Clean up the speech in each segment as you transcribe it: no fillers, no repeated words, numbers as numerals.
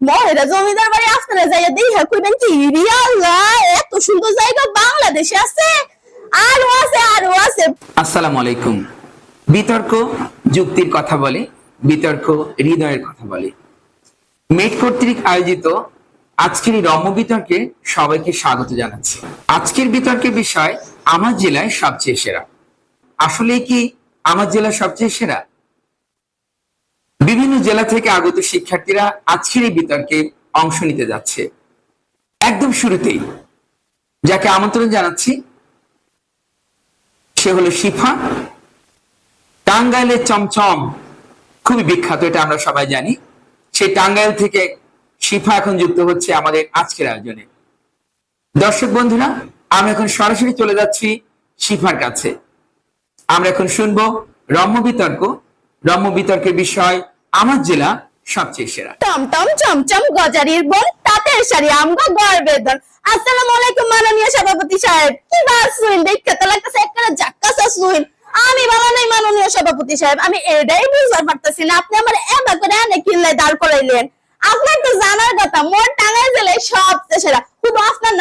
মহেরা জমিদার বাড়ি আপনারা যাইয়া দেখা কইবেন কি আল্লাহ এত সুন্দর জায়গা বাংলাদেশে আছে। আরো আছে আরো আছে। আসসালামু আলাইকুম। বিতর্ক যুক্তির কথা বলে, বিতর্ক হৃদয়ের কথা বলে। মেট কর্তৃক আয়োজিত আজকের এই রম্য বিতর্কে সবাইকে স্বাগত জানাচ্ছি। আজকের বিতর্কের বিষয় আমার জেলায় সবচেয়ে সেরা। আসলে কি আমার জেলা সবচেয়ে সেরা? বিভিন্ন জেলা থেকে আগত শিক্ষার্থীরা আজকের এই বিতর্কে অংশ নিতে যাচ্ছে। একদম শুরুতেই যাকে আমন্ত্রণ জানাচ্ছি সে হলো শিফা। টাঙ্গাইলের চমচম খুবই বিখ্যাত, এটা আমরা সবাই জানি। সেই টাঙ্গাইল থেকে শিফা এখন যুক্ত হচ্ছে আমাদের আজকের আয়োজনে। দর্শক বন্ধুরা, আমরা এখন সরাসরি চলে যাচ্ছি শিফার কাছে। আমরা এখন শুনবো রম্য বিতর্ক। রম্য বিতর্কের বিষয় আমার জেলা সবচেয়ে সেরা। টমটম চমচম গজারির বোন তাঁতের শাড়ি আমগো গর্বের ধন। আসসালামু আলাইকুম মাননীয় সভাপতি সাহেব। কি বাসুইন দেখতে তো লাগতেছে একটা জাক্কাস আসুইন। আমি ভালো নাই মাননীয় সভাপতি সাহেব, আমি এটাই বুঝতে পারতেছি না আপনি আমার এবা করে আনে কিল্লায় দাঁড় করাইলেন। আপনার তো জানার কথা মোর টাঙ্গাইল জেলায় সবচেয়ে সেরা। শুধু আপনার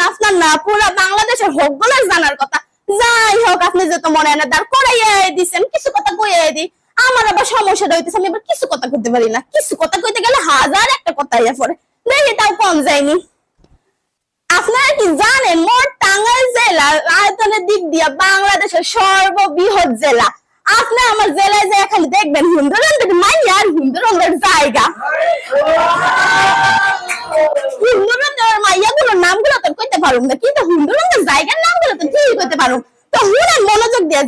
না পুরো বাংলাদেশের হোকগুলোর জানার কথা। যাই হোক, আপনি যত মনে এনে দাঁড় করাইয়া দিচ্ছেন, কিছু কথা কইয়া দিই। আমার আবার সমস্যাটা হইতেছে, আমি আবার কিছু কথা কইতে পারি না। কিছু কথা কইতে গেলে হাজার একটা কথা আইয়া পড়ে, দেখি তাও কম যায়নি। আপনারা কি জানেন মোট টাঙ্গাইল জেলা আয়তনের দিক দিয়ে বাংলাদেশের সর্ববৃহৎ জেলা। আপনি আমার জেলায় যে খালি দেখবেন হুন্দুরন্দের মাইয়া আর হুন্দুরন্দের জায়গা। হুন্দুরন্দের মাইয়াগুলোর নামগুলো তো কইতে পারুম না, কিন্তু হুন্দুরন্দের জায়গার নামগুলো তো ঠিক কইতে পারুম। তো হুনেন মনোযোগ দিয়ে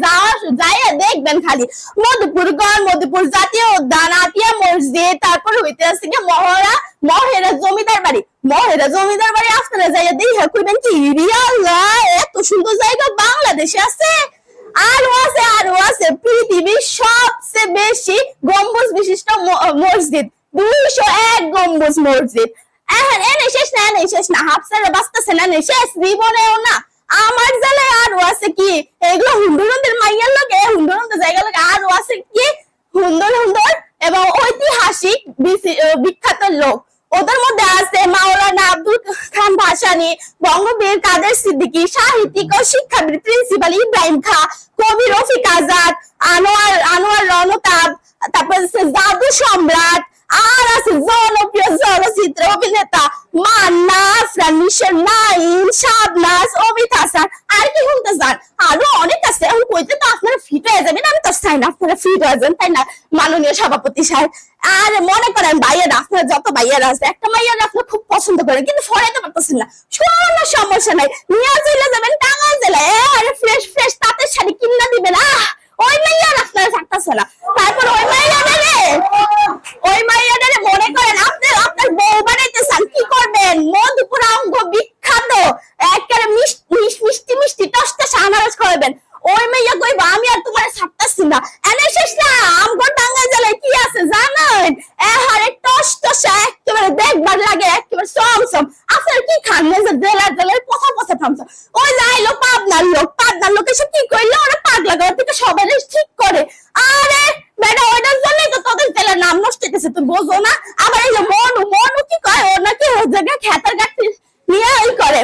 যাইয়া দেখবেন খালি মধুপুরগড়, মধুপুর জাতীয় উদ্যান, আতিয়া মসজিদ, তারপর হইতে আছে মহেরা জমিদার বাড়ি। মহেরা জমিদার বাড়ি আপনারা যাইয়া দেখা কইবেন কি আল্লাহ এত সুন্দর জায়গা বাংলাদেশে আছে। আরো আছে পৃথিবীর সবচেয়ে বেশি গম্বুজ বিশিষ্ট মসজিদ, 201 গম্বুজ মসজিদ। এখন এনে শেষ না হাফসারে বাঁচতেছে না, শেষ জীবনেও না। আমার জেলায় আরো আছে কি এগুলো হুন্দুরন্দের মাইয়ার লোকে, হুন্দুরন্দের জায়গা লোকে আরো আছে কি হুন্দর এবং ঐতিহাসিক বিখ্যাত লোক। ওদের মধ্যে আছে মাওলানা আব্দুল খান ভাসানী, বঙ্গবীর কাদের সিদ্দিকী, সাহিত্যিক ও শিক্ষাবিদ প্রিন্সিপাল ইব্রাহিম খাঁ, কবি রফিক আজাদ, আনোয়ার রনতাব, তারপর জাদু সম্রাট, আর আছে জনপ্রিয় চলচ্চিত্র অভিনেতা মান্না, আফরান নিশার, নাইম, শাবনাজ, অমিত হাসান। আর কি বলতে চান? আরো অনেক আছে, এখন কইতে তো আপনারা ফিট হয়ে যাবেন। আমি তো চাই না আপনারা ফিট হয়ে যান, তাই না মাননীয় সভাপতি সাহেব? আর মনে করেন ভাইয়ারা, আপনারা যত ভাইয়ারা আছে, একটা ভাইয়ারা আপনারা খুব পছন্দ করেন কিন্তু সরাইতে পারতেছেন না। কোনো সমস্যা নাই, নিয়ে চলে যাবেন টাঙ্গাইল জেলায়। ফ্রেশ তাঁতের শাড়ি কিনা দিবেন। ওই মাইয়ার আপনারা থাকতেছে না। তারপর ওই মাইয়ারে মনে করেন আপনি আপনার বউ বানাইতে চান, কি করবেন? মধুপুর অঙ্গ বিখ্যাত একেবারে মিষ্টি টস্টা আনারস খাওয়াবেন। ওই মাইয়া কইব আমি আর তোমার ছাড়তাছি না। এনে শেষ না আমগো টাঙ্গাইল জেলায় কি আছে জানেন? এহারে টস্টা একেবারে দেখবার লাগে, একেবারে সমসম। আপনার কি খান জেলার পচা থামছ। ওই যাইলো পাবনার লোক এসে কি কইলো, ওরা পাগলা গাওয়া থেকে সবাই ঠিক করে। আরে বেটা ওইটার জন্যই তো তোদের জেলার নাম নষ্ট হইতেছে, তুই বোঝো না? আবার এই যে মনু কি কয়, ও নাকি ওই জায়গায় খেতার গাছ নিয়ে ওই করে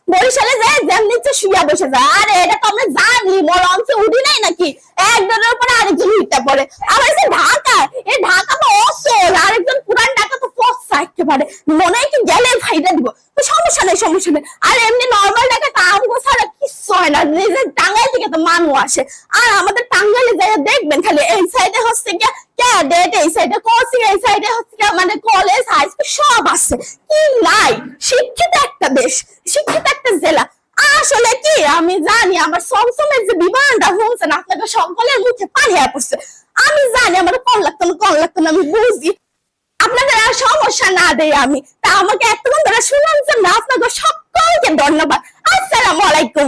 বরিশালে যায় যেমনি শুয়া বসে যায়। আরে এটা তো আমরা জানি, মোর অংশে উঠি নাই নাকি একজনের উপরে আরেকজন উঠতে পড়ে। আবার এই ঢাকা তো অসল, আরেকজন পুরান ঢাকা তো ফসা একেবারে মনে হয় কি গেলে ভাইটা দিব। সমস্যা নেই। আর এমনি নর্মাল ঢাকা আমগো ছাড়া কিচ্ছু হয় না, নিজের টাঙ্গাইল থেকে তো মানুষ আসে। আর আমাদের টাঙ্গাইলে যাই দেখবেন খালি এই সাইডে হচ্ছে গিয়া ক্যাডেট, এই সাইডে কোচিং, এই সাইডে হচ্ছে গিয়া মানে কলেজ, হাই স্কুল সব আছে। কি নাই, শিক্ষিত একটা দেশ, শিক্ষিত একটা জেলা। আসলে কি আমি জানি আমার সমসমের যে বিমানটা শুনছেন আপনাদের সকলের মুখে পানি পড়ছে। আমি জানি আমার কল লাগতো না, আমি বুঝি। আপনাদের আর সমস্যা না দেয় আমি, তা আমাকে এতক্ষণ ধরে শুনাচ্ছেন না। আপনাদের সকলকে ধন্যবাদ। আসসালামু আলাইকুম।